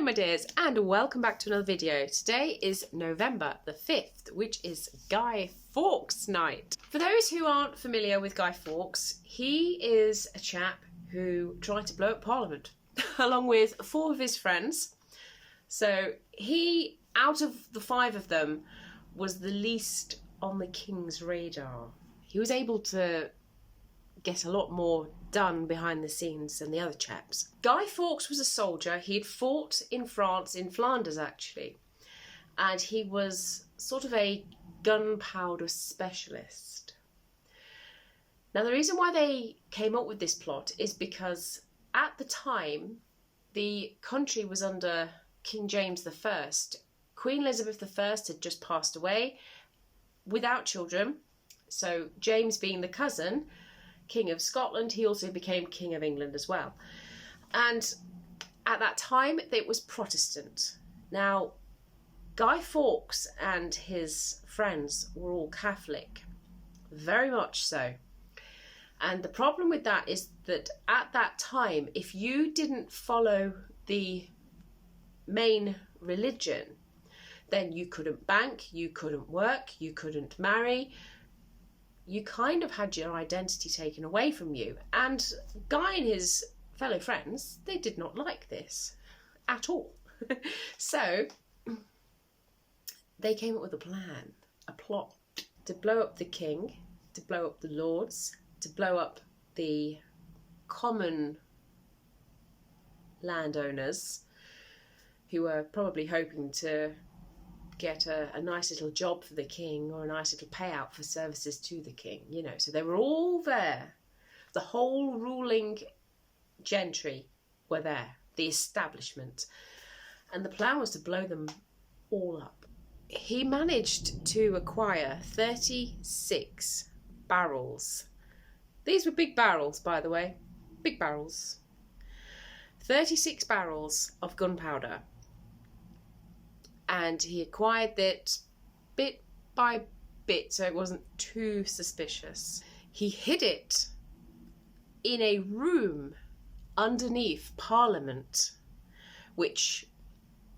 my dears, and welcome back to another video. Today is November the 5th, which is Guy Fawkes Night. For those who aren't familiar with Guy Fawkes, he is a chap who tried to blow up Parliament along with 4 of his friends. So he, out of the 5 of them, was the least on the King's radar. He was able to get a lot more done behind the scenes than the other chaps. Guy Fawkes was a soldier. He had fought in France, in Flanders actually, and he was sort of a gunpowder specialist. Now the reason why they came up with this plot is because at the time the country was under King James I. Queen Elizabeth I had just passed away without children, so James being the cousin, King of Scotland, he also became King of England as well. And at that time, it was Protestant. Now, Guy Fawkes and his friends were all Catholic, very much so. And the problem with that is that at that time, if you didn't follow the main religion, then you couldn't bank, you couldn't work, you couldn't marry. You kind of had your identity taken away from you. And Guy and his fellow friends, they did not like this at all. So they came up with a plan, a plot to blow up the king, to blow up the lords, to blow up the common landowners who were probably hoping to get a nice little job for the king or a nice little payout for services to the king, you know. So they were all there. The whole ruling gentry were there, the establishment. And the plan was to blow them all up. He managed to acquire 36 barrels. These were big barrels, by the way. Big barrels. 36 barrels of gunpowder. And he acquired it bit by bit, so it wasn't too suspicious. He hid it in a room underneath Parliament, which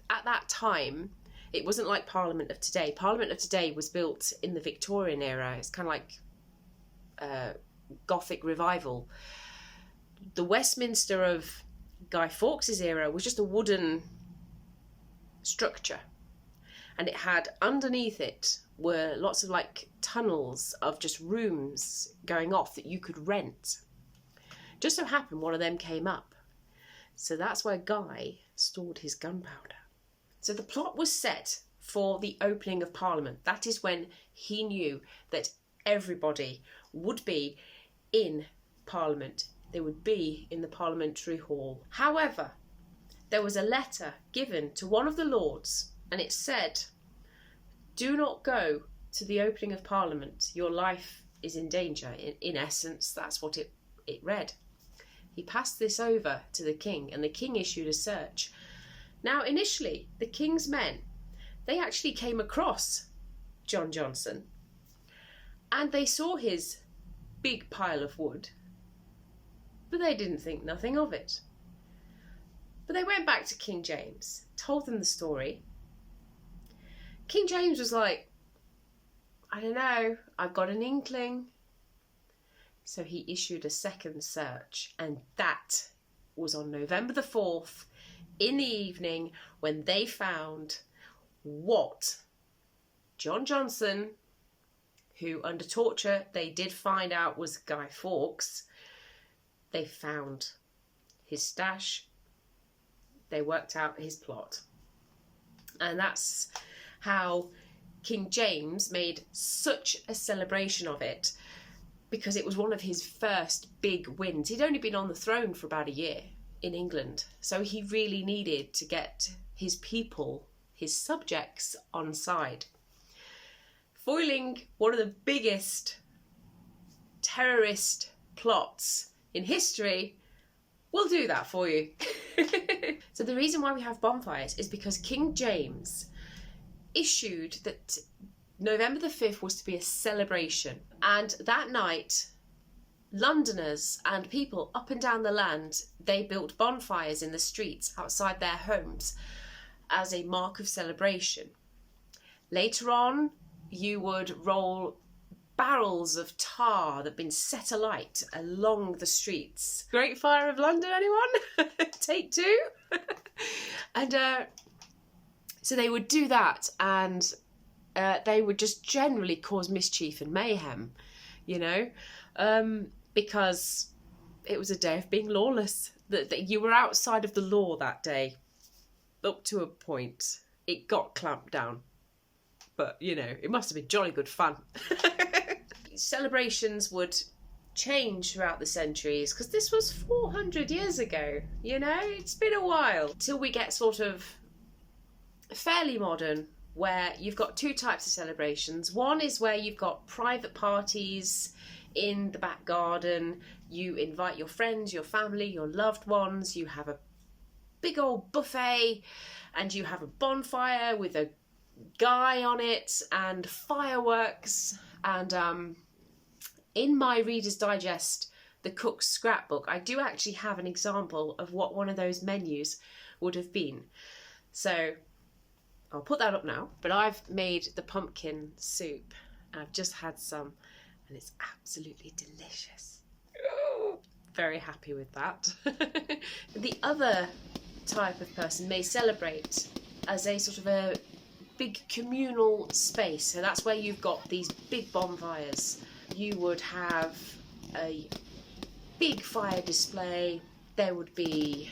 at that time, it wasn't like Parliament of today. Parliament of today was built in the Victorian era. It's kind of like Gothic revival. The Westminster of Guy Fawkes' era was just a wooden structure. And it had, underneath it, were lots of like tunnels of just rooms going off that you could rent. Just so happened one of them came up. So that's where Guy stored his gunpowder. So the plot was set for the opening of Parliament. That is when he knew that everybody would be in Parliament. They would be in the Parliamentary Hall. However, there was a letter given to one of the lords, and it said, "Do not go to the opening of Parliament. Your life is in danger." In essence, that's what it read. He passed this over to the king, and the king issued a search. Now, initially, the king's men, they actually came across John Johnson, and they saw his big pile of wood, but they didn't think nothing of it. But they went back to King James, told them the story. King James was like, "I don't know, I've got an inkling." So he issued a second search, and that was on November the 4th in the evening when they found what John Johnson, who under torture they did find out was Guy Fawkes, they found his stash. They worked out his plot. And that's how King James made such a celebration of it, because it was one of his first big wins. He'd only been on the throne for about a year in England, so he really needed to get his people, his subjects, on side. Foiling one of the biggest terrorist plots in history will do that for you. So the reason why we have bonfires is because King James issued that November the 5th was to be a celebration. And that night, Londoners and people up and down the land, they built bonfires in the streets outside their homes as a mark of celebration. Later on, you would roll barrels of tar that had been set alight along the streets. Great Fire of London, anyone? Take two? And so they would do that, and they would just generally cause mischief and mayhem, you know, because it was a day of being lawless. That you were outside of the law that day, up to a point. It got clamped down, but, you know, it must have been jolly good fun. Celebrations would change throughout the centuries, because this was 400 years ago, you know, it's been a while, till we get sort of fairly modern, where you've got two types of celebrations. One is where you've got private parties in the back garden, you invite your friends, your family, your loved ones, you have a big old buffet, and you have a bonfire with a guy on it and fireworks. And in my Reader's Digest, the Cook's Scrapbook, I do actually have an example of what one of those menus would have been. So I'll put that up now. But I've made the pumpkin soup, and I've just had some, and it's absolutely delicious. Very happy with that. The other type of person may celebrate as a sort of a big communal space. So that's where you've got these big bonfires. You would have a big fire display. There would be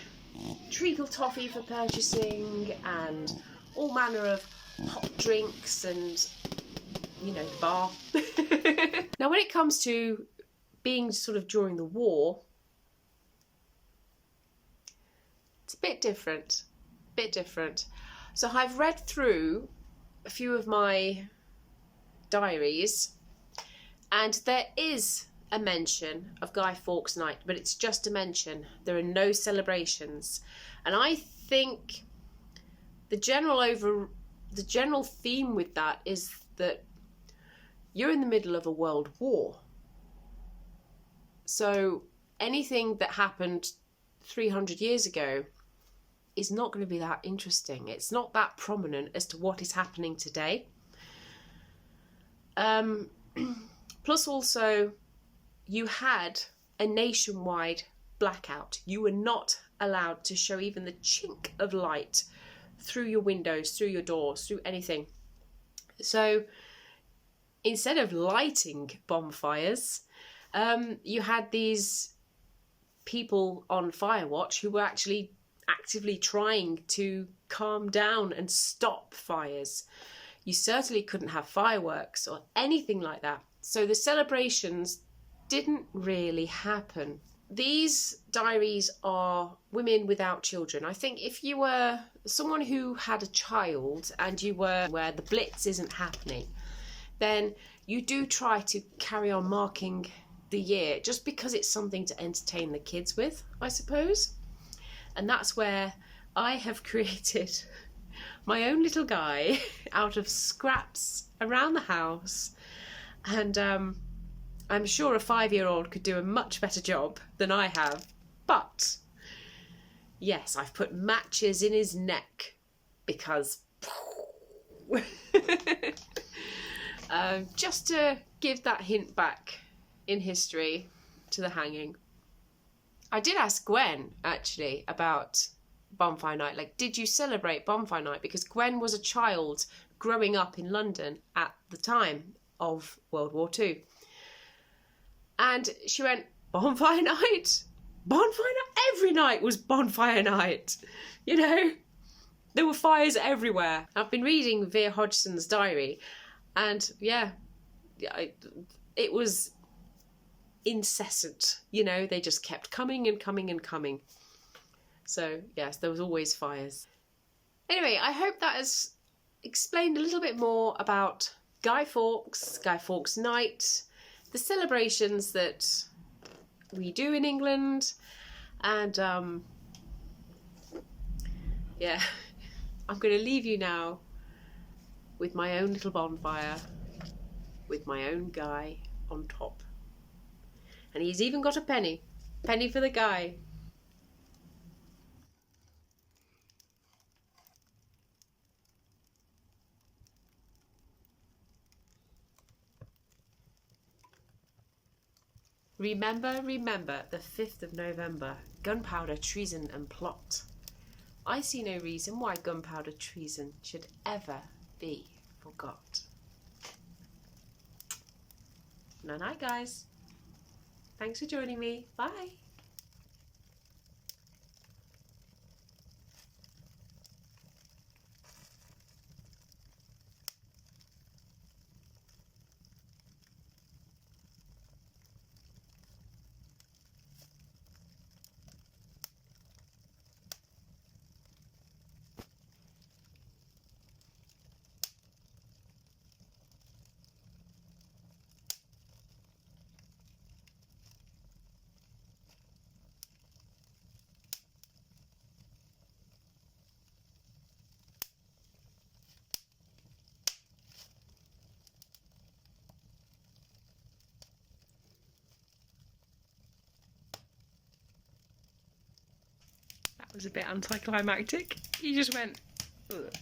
treacle toffee for purchasing and all manner of hot drinks and, you know, bar. Now, when it comes to being sort of during the war, it's a bit different. So I've read through a few of my diaries, and there is a mention of Guy Fawkes Night, but it's just a mention. There are no celebrations. And I think the general theme with that is that you're in the middle of a world war. So anything that happened 300 years ago is not going to be that interesting. It's not that prominent as to what is happening today. Plus also, you had a nationwide blackout. You were not allowed to show even the chink of light through your windows, through your doors, through anything. So instead of lighting bonfires, you had these people on fire watch who were actually actively trying to calm down and stop fires. You certainly couldn't have fireworks or anything like that. So the celebrations didn't really happen. These diaries are women without children. I think if you were someone who had a child and you were where the Blitz isn't happening, then you do try to carry on marking the year just because it's something to entertain the kids with, I suppose. And that's where I have created my own little guy out of scraps around the house. And I'm sure a 5-year-old could do a much better job than I have. But yes, I've put matches in his neck because just to give that hint back in history to the hanging. I did ask Gwen actually about Bonfire Night. Like, did you celebrate Bonfire Night? Because Gwen was a child growing up in London at the time of World War II. And she went, Bonfire Night? Bonfire Night? Every night was Bonfire Night. You know, there were fires everywhere. I've been reading Vera Hodgson's diary, and yeah, it was incessant. You know, they just kept coming and coming and coming. So yes, there was always fires. Anyway, I hope that has explained a little bit more about Guy Fawkes Night, the celebrations that we do in England, and yeah, I'm going to leave you now with my own little bonfire with my own guy on top. And he's even got a penny. Penny for the guy. Remember, remember, the 5th of November, gunpowder, treason and plot. I see no reason why gunpowder treason should ever be forgot. Night, guys. Thanks for joining me. Bye. That was a bit anticlimactic. You just went, ugh.